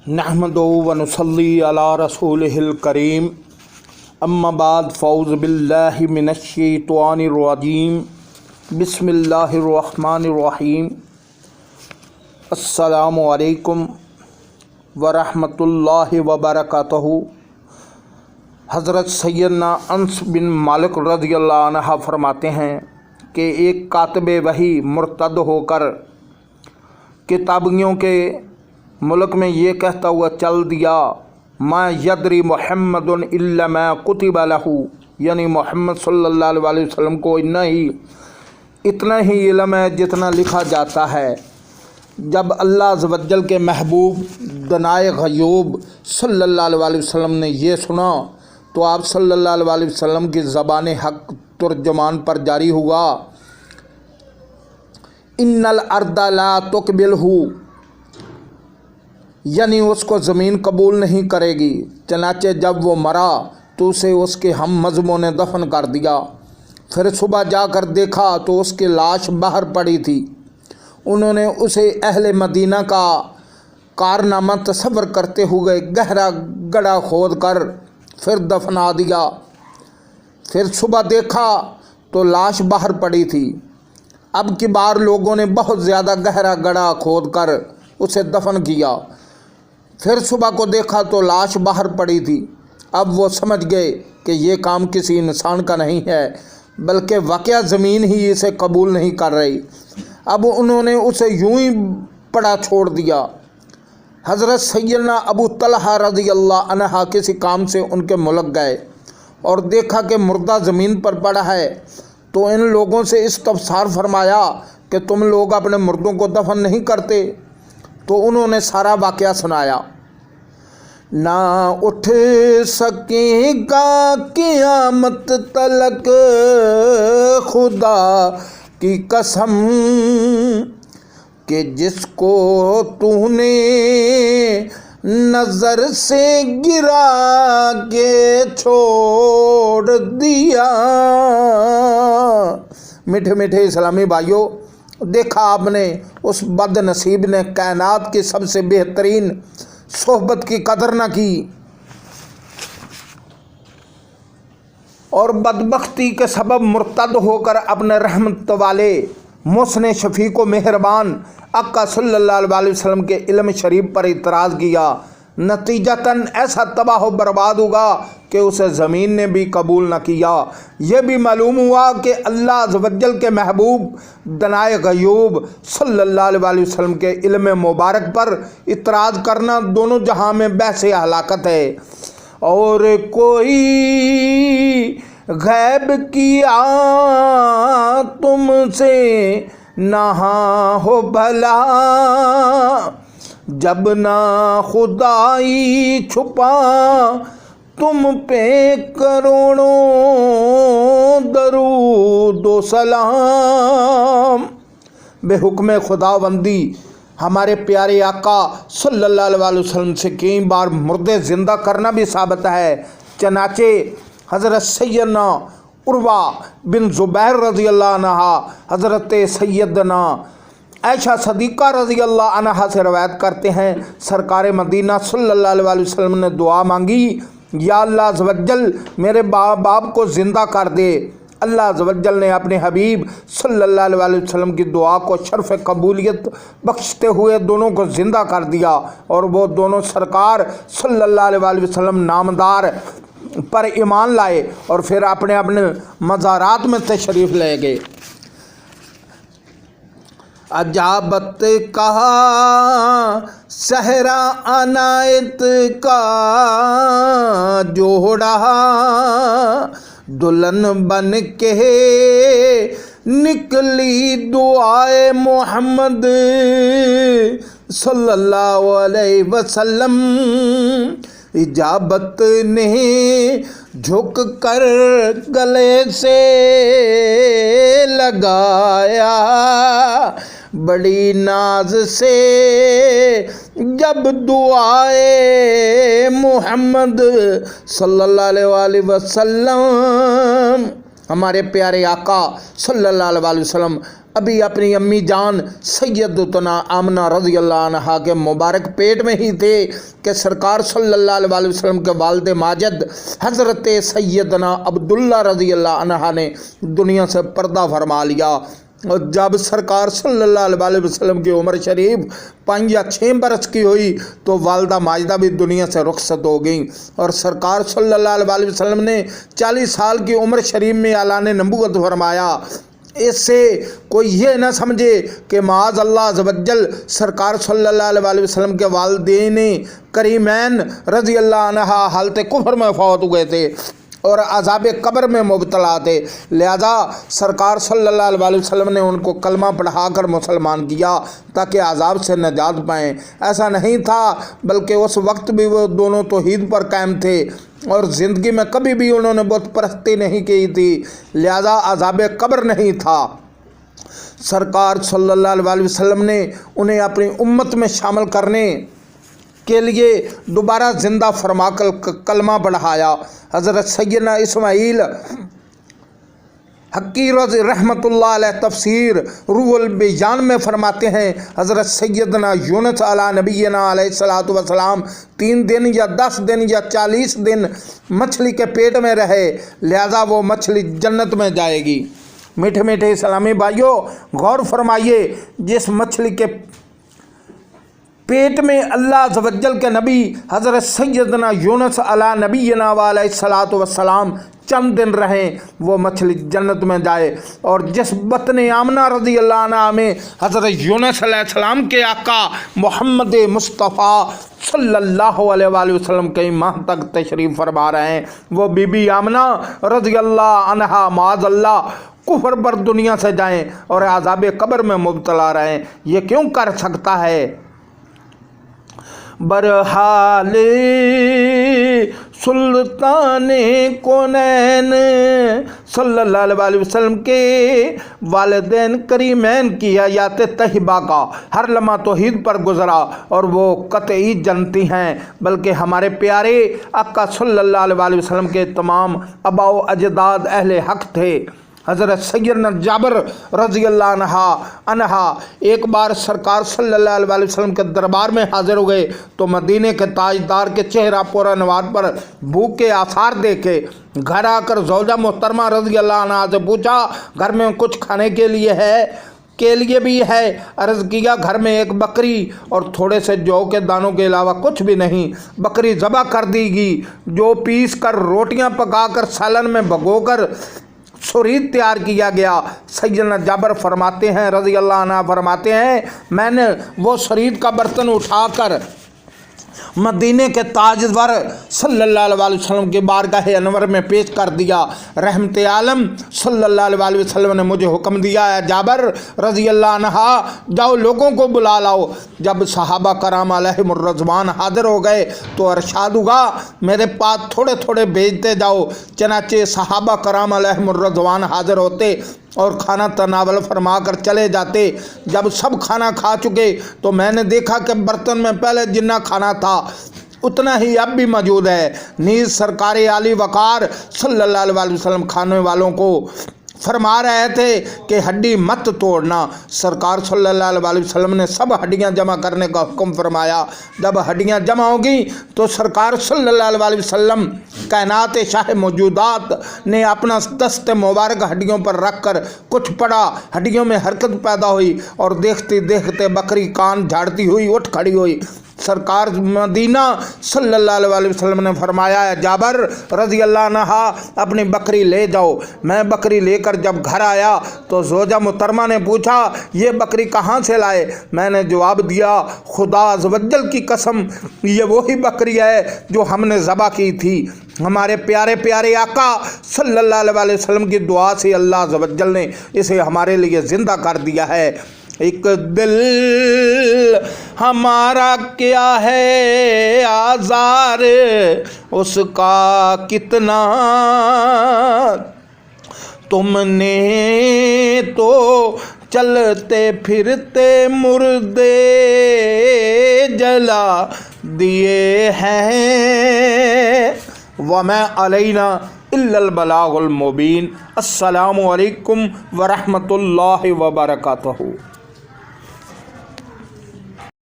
नहमदुहु व नुसल्ली अला रसूलिहिल करीम अम्मा बाद फ़ौज़ बिल्लाहि मिनश्शैतानिर रजीम बिस्मिल्लाहिर रहमानिर रहीम। अस्सलामु अलैकुम व रहमतुल्लाहि व बरकातहू। हज़रत सैयदना अनस बिन मालिक रज़ियल्लाहु अन्हु फरमाते हैं कि एक कातिब वही मुर्तद होकर किताबियों के मुल्क में ये कहता हुआ चल दिया, मा यदरी मुहम्मदुन इल्ला मा कुतिबा लहू, यानी मोहम्मद सल्लल्लाहु अलैहि वसल्लम को इतना ही इल्म है जितना लिखा जाता है। जब अल्लाह अज़्ज़ व जल के महबूब दनाए ग़यूब सल्लल्लाहु अलैहि वसल्लम ने ये सुना तो आप सल्लल्लाहु अलैहि वसल्लम की ज़बान हक़ तुर्जमान पर जारी हुआ, इन्नल अर्दा ला तुक़बिलहू, यानी उसको ज़मीन कबूल नहीं करेगी। चनाचे जब वो मरा तो उसे उसके हम मज़मों ने दफन कर दिया। फिर सुबह जाकर देखा तो उसकी लाश बाहर पड़ी थी। उन्होंने उसे अहले मदीना का कारनामा तसव्वुर करते हुए गहरा गड्ढा खोद कर फिर दफना दिया। फिर सुबह देखा तो लाश बाहर पड़ी थी। अब की बार लोगों ने बहुत ज़्यादा गहरा गड्ढा खोद कर उसे दफन किया। फिर सुबह को देखा तो लाश बाहर पड़ी थी। अब वो समझ गए कि ये काम किसी इंसान का नहीं है, बल्कि वाक़या ज़मीन ही इसे कबूल नहीं कर रही। अब उन्होंने उसे यूं ही पड़ा छोड़ दिया। हज़रत सैयदना अबू तलहा रज़ियल्लाहु अन्हु किसी काम से उनके मुल्क गए और देखा कि मुर्दा ज़मीन पर पड़ा है, तो इन लोगों से इस्तफ़सार फरमाया कि तुम लोग अपने मुर्दों को दफन नहीं करते। तो उन्होंने सारा वाक़या सुनाया। ना उठ सकेगा क़यामत तलक खुदा की कसम कि जिसको तूने नज़र से गिरा के छोड़ दिया। मीठे मीठे इस्लामी भाइयों, देखा आपने उस बदनसीब ने कायनात की सबसे बेहतरीन सोहबत की कदर न की और बदबख्ती के सबब मुर्तद होकर अपने रहमत वाले मुहसिन शफीक व मेहरबान आका सल्लल्लाहु अलैहि वसल्लम के इल्म शरीफ पर इतराज़ किया। नतीजतन ऐसा तबाह व बर्बाद होगा कि उसे ज़मीन ने भी कबूल न किया। यह भी मालूम हुआ कि अल्लाह अज़्ज़ व जल के महबूब दनाए ग़यूब सल्लल्लाहु अलैहि वसल्लम के इल्म मुबारक पर इतराज़ करना दोनों जहां में बहस हलाकत है। और कोई गैब किया तुमसे नहा हो भला, जब ना खुदाई छुपा तुम पे करोड़ों दरूद व सलाम। बेहुक्म खुदाबंदी हमारे प्यारे आका सल्लल्लाहु अलैहि वसल्लम से कई बार मुर्दे ज़िंदा करना भी साबित है। चनाचे हज़रत सैयदना उर्वा बिन ज़ुबैर रज़ियल्लाहु अन्हा हज़रत सैयदना आयशा सदीक़ा रज़ियल्लाहु अन्हा से रवायत करते हैं, सरकार मदीना सल्लल्लाहु अलैहि वसल्लम ने दुआ मांगी, या अल्लाह अज़्ज़ व जल मेरे बाप को ज़िंदा कर दे। अल्लाह अज़्ज़ व जल ने अपने हबीब सल्लल्लाहु अलैहि वसल्लम की दुआ को शर्फ़ कबूलियत बख्शते हुए दोनों को ज़िंदा कर दिया और वो दोनों सरकार सल्लल्लाहु अलैहि वसल्लम नामदार पर ईमान लाए और फिर अपने अपने मज़ारात में तशरीफ़ ले गए। अजाबत कहा सहरा अनायत का जोड़ा, दुल्हन बन के निकली दुआए मोहम्मद सल्लल्लाहु अलैहि वसल्लम। इजाबत ने झुक कर गले से लगाया, बड़ी नाज से जब दुआए मोहम्मद सल्लल्लाहु अलैहि वसल्लम हमारे प्यारे आका सल्लल्लाहु अलैहि वसल्लम अभी अपनी अम्मी जान सैयदतुना आमना रज़ी अल्लाह अन्हा के मुबारक पेट में ही थे कि सरकार सल्लल्लाहु अलैहि वसल्लम के वालिद माजिद हज़रत सैयदना अब्दुल्ला रज़ी अल्लाह अन्हा ने दुनिया से पर्दा फरमा लिया। और जब सरकार सल्लल्लाहु अलैहि वसल्लम की उम्र शरीफ 5 या 6 बरस की हुई तो वालदा माजिदा भी दुनिया से रुखसत हो गई। और सरकार सल्लल्लाहु अलैहि वसल्लम ने 40 साल की उम्र शरीफ में ऐलान नबूवत फरमाया। इससे कोई ये ना समझे कि माज अल्लाह अज़्ज़वजल सरकार सल्लल्लाहु अलैहि वसल्लम के वालिदैन करीमैन रज़ी अल्लाह अन्हा हालत कुफ्र में फौत हुए थे और अज़ाब कब्र में मुब्तला थे, लिहाजा सरकार सल्लल्लाहु अलैहि वसल्लम ने उनको कलमा पढ़ाकर मुसलमान किया ताकि अज़ाब से नजात पाएँ। ऐसा नहीं था, बल्कि उस वक्त भी वो दोनों तौहीद पर कायम थे और ज़िंदगी में कभी भी उन्होंने बुत परस्ती नहीं की थी, लिहाजा अज़ाब कब्र नहीं था। सरकार सल्लल्लाहु अलैहि वसल्लम ने उन्हें अपनी उम्मत में शामिल करने के लिए दोबारा ज़िंदा फरमा कर कलमा बढ़ाया। हज़रत सैयदना इस्माइल हक्की रज़ी रहमतुल्लाह अलैह तफसीर रूहुल बयान में फरमाते हैं, हज़रत सैयदना यूनुस अला नबीना अलैहिस्सलातु वस्सलाम 3 दिन या 10 दिन या 40 दिन मछली के पेट में रहे, लिहाजा वो मछली जन्नत में जाएगी। मीठे मीठे इस्लामी भाइयों, गौर फरमाइए, जिस मछली के पेट में अल्लाह अज़्ज़वजल के नबी हज़रत सैयदना यूनुस अला नबीना अलैहिस्सलातु वस्सलाम चंद दिन रहें, वो मछली जन्नत में जाए। और जिस बतन आमना रज़ी अल्लाह अन्हा में हज़रत यूनुस अलैहिस्सलाम के आका मोहम्मद मुस्तफ़ा सल्लल्लाहु अलैहि वसल्लम कई माह तक तशरीफ़ फरमा रहे हैं, वो बीबी आमना रज़ी अल्लाह अन्हा माज़अल्लाह कुफ्र पर दुनिया से जाएं और अज़ाब कब्र में मुब्तला रहें। ये क्यों कर सकता है? बरहाले सुल्ताने कौनैन सल्लल्लाहु अलैहि वसल्लम के वालिदैन करीमैन की हयात तहिबा का हर लम्हा तौहीद पर गुजरा और वो कतई जनती हैं, बल्कि हमारे प्यारे आका सल्लल्लाहु अलैहि वसल्लम के तमाम अबाओ अजदाद अहले हक थे। हज़रत सैयदना जाबिर रज़ी अल्लाह अन्हा एक बार सरकार सल्लल्लाहु अलैहि वसल्लम के दरबार में हाजिर हो गए तो मदीने के ताजदार के चेहरा पूरा नवार पर भूख के आसार देखे। घर आकर ज़ौजा मोहतरमा रज़ी अल्लाह अन्हा से पूछा, घर में कुछ खाने के लिए भी है? अर्ज़ किया, घर में एक बकरी और थोड़े से जौ के दानों के अलावा कुछ भी नहीं। बकरी ज़बह कर दीगी, जो पीस कर रोटियाँ पकाकर सालन में भगोकर सुरीद तैयार किया गया। सैयदना जाबिर फरमाते हैं रज़ी अल्लाह अन्हा फरमाते हैं, मैंने वो सुरीद का बर्तन उठाकर मदीने के ताजवर सल्लल्लाहु अलैहि वसल्लम के बारगाह अनवर में पेश कर दिया। रहमत आलम सल्लल्लाहु अलैहि वसल्लम ने मुझे हुक्म दिया है, जाबिर रज़ी अल्लाह अन्हा जाओ लोगों को बुला लाओ। जब सहाबा कराम अलैहिमुर रज़वान हाजिर हो गए तो अरशाद हुआ, मेरे पास थोड़े थोड़े भेजते जाओ। चनाचे सहाबा कराम अलैहिमुर रज़वान हाजिर होते और खाना तनावल फरमा कर चले जाते। जब सब खाना खा चुके तो मैंने देखा कि बर्तन में पहले जितना खाना था उतना ही अब भी मौजूद है। नीज़ सरकार आली वक़ार सल्लल्लाहु अलैहि वसल्लम खाने वालों को फरमा रहे थे कि हड्डी मत तोड़ना। सरकार सल्लल्लाहु अलैहि वसल्लम ने सब हड्डियां जमा करने का हुक्म फरमाया। जब हड्डियां जमा होगी तो सरकार सल्लल्लाहु अलैहि वसल्लम कायनात शाह मौजूदात ने अपना दस्त मुबारक हड्डियों पर रख कर कुछ पड़ा, हड्डियों में हरकत पैदा हुई और देखते देखते बकरी कान झाड़ती हुई उठ खड़ी हुई। सरकार मदीना सल्लल्लाहु अलैहि वसल्लम ने फरमाया है, जाबिर रज़ी अल्लाह अन्हा अपनी बकरी ले जाओ। मैं बकरी लेकर जब घर आया तो ज़ौजा मुहतरमा ने पूछा, ये बकरी कहाँ से लाए? मैंने जवाब दिया, खुदा अज़्ज़वजल की कसम, ये वही बकरी है जो हमने ज़बह की थी। हमारे प्यारे प्यारे आका सल्लल्लाहु अलैहि वसल्लम की दुआ से अल्लाह अज़्ज़वजल ने इसे हमारे लिए ज़िंदा कर दिया है। एक दिल हमारा क्या है आज़ार, उसका कितना तुमने तो चलते फिरते मुर्दे जला दिए हैं। वमा अलैना الا البلاغ المبین۔ السلام علیکم ورحمۃ اللہ وبرکاتہ۔